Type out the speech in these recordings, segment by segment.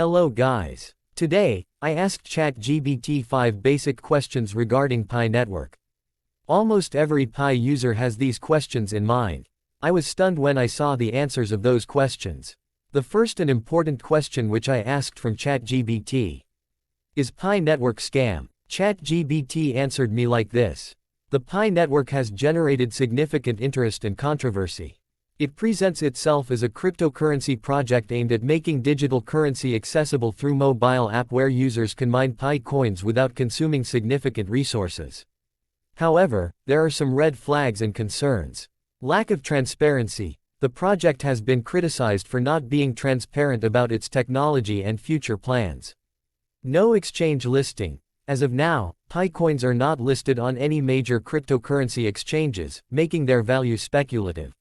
Hello guys. Today, I asked ChatGBT 5 basic questions regarding Pi network. Almost every Pi user has these questions in mind. I was stunned when I saw the answers of those questions. The first and important question which I asked from ChatGBT: is Pi network scam? ChatGBT answered me like this: the Pi network has generated significant interest and controversy. It presents itself as a cryptocurrency project aimed at making digital currency accessible through mobile app where users can mine Pi coins without consuming significant resources. However, there are some red flags and concerns. Lack of transparency. The project has been criticized for not being transparent about its technology and future plans. No exchange listing. As of now, Pi coins are not listed on any major cryptocurrency exchanges, making their value speculative.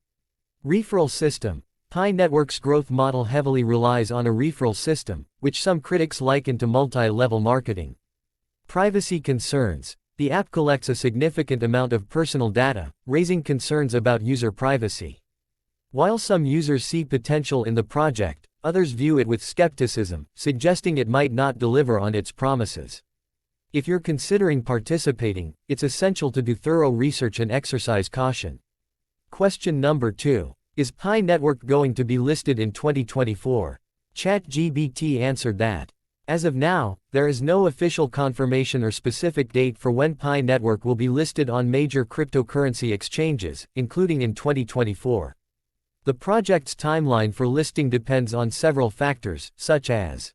Referral system. Pi network's growth model heavily relies on a referral system, which some critics liken to multi-level marketing. Privacy concerns. The app collects a significant amount of personal data, raising concerns about user privacy. While some users see potential in the project, others view it with skepticism, suggesting it might not deliver on its promises. If you're considering participating, it's essential to do thorough research and exercise caution. Question number 2. Is Pi network going to be listed in 2024? ChatGBT answered that, as of now, there is no official confirmation or specific date for when Pi network will be listed on major cryptocurrency exchanges, including in 2024. The project's timeline for listing depends on several factors, such as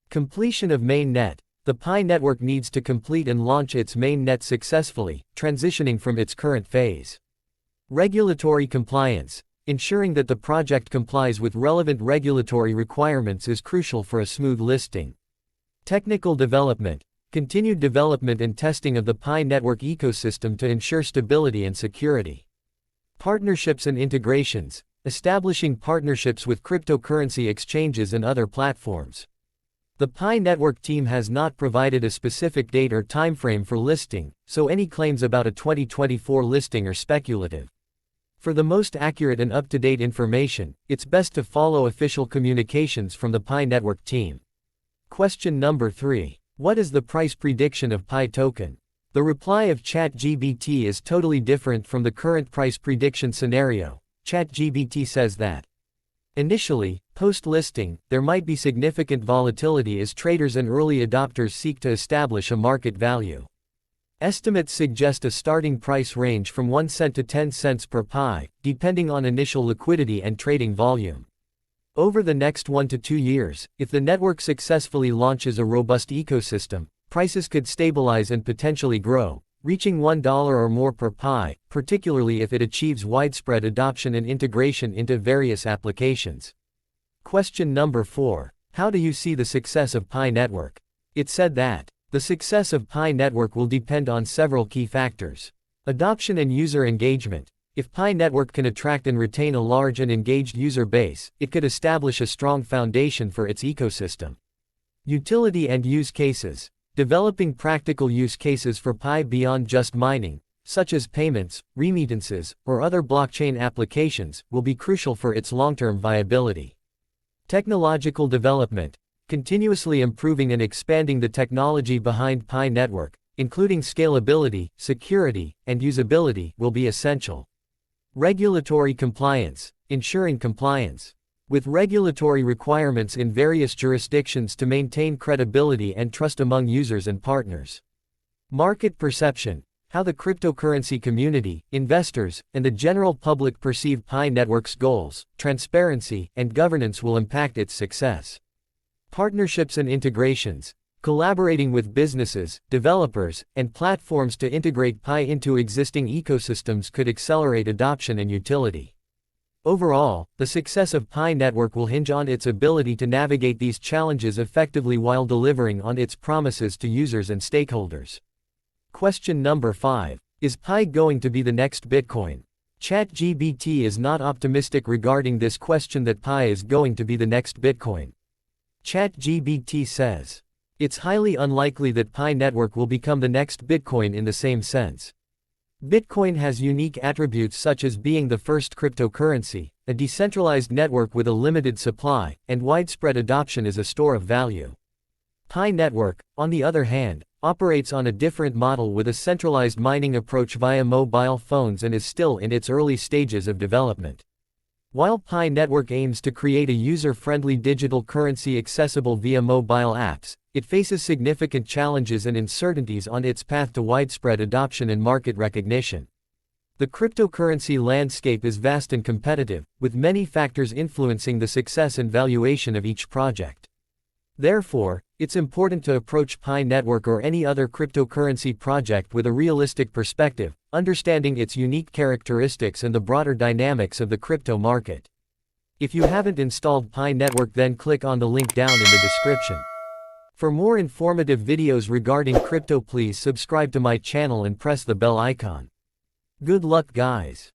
completion of mainnet. The Pi network needs to complete and launch its mainnet successfully, transitioning from its current phase. Regulatory compliance. Ensuring that the project complies with relevant regulatory requirements is crucial for a smooth listing. Technical development. Continued development and testing of the Pi network ecosystem to ensure stability and security. Partnerships and integrations. Establishing partnerships with cryptocurrency exchanges and other platforms. The Pi network team has not provided a specific date or timeframe for listing, so any claims about a 2024 listing are speculative. For the most accurate and up-to-date information, it's best to follow official communications from the Pi network team. Question number 3. What is the price prediction of Pi token? The reply of ChatGBT is totally different from the current price prediction scenario. ChatGBT says that initially, post-listing, there might be significant volatility as traders and early adopters seek to establish a market value. Estimates suggest a starting price range from 1 cent to 10 cents per Pi, depending on initial liquidity and trading volume. Over the next 1 to 2 years, if the network successfully launches a robust ecosystem, prices could stabilize and potentially grow, reaching $1 or more per Pi, particularly if it achieves widespread adoption and integration into various applications. Question number 4. How do you see the success of Pi network? It said that the success of Pi network will depend on several key factors. Adoption and user engagement. If Pi network can attract and retain a large and engaged user base, it could establish a strong foundation for its ecosystem. Utility and use cases. Developing practical use cases for Pi beyond just mining, such as payments, remittances, or other blockchain applications, will be crucial for its long-term viability. Technological development. Continuously improving and expanding the technology behind Pi network, including scalability, security, and usability, will be essential. Regulatory compliance. Ensuring compliance with regulatory requirements in various jurisdictions to maintain credibility and trust among users and partners. Market perception. How the cryptocurrency community, investors, and the general public perceive Pi network's goals, transparency, and governance will impact its success. Partnerships and integrations. Collaborating with businesses, developers, and platforms to integrate Pi into existing ecosystems could accelerate adoption and utility. Overall, the success of Pi network will hinge on its ability to navigate these challenges effectively while delivering on its promises to users and stakeholders. Question number 5. Is Pi going to be the next Bitcoin? ChatGBT is not optimistic regarding this question that Pi is going to be the next Bitcoin. ChatGBT says it's highly unlikely that Pi network will become the next Bitcoin in the same sense. Bitcoin has unique attributes such as being the first cryptocurrency, a decentralized network with a limited supply, and widespread adoption as a store of value. Pi Network, on the other hand, operates on a different model with a centralized mining approach via mobile phones and is still in its early stages of development. While Pi Network aims to create a user-friendly digital currency accessible via mobile apps, it faces significant challenges and uncertainties on its path to widespread adoption and market recognition. The cryptocurrency landscape is vast and competitive, with many factors influencing the success and valuation of each project. Therefore, it's important to approach Pi Network or any other cryptocurrency project with a realistic perspective, understanding its unique characteristics and the broader dynamics of the crypto market. If you haven't installed Pi Network, then click on the link down in the description. For more informative videos regarding crypto, please subscribe to my channel and press the bell icon. Good luck, guys.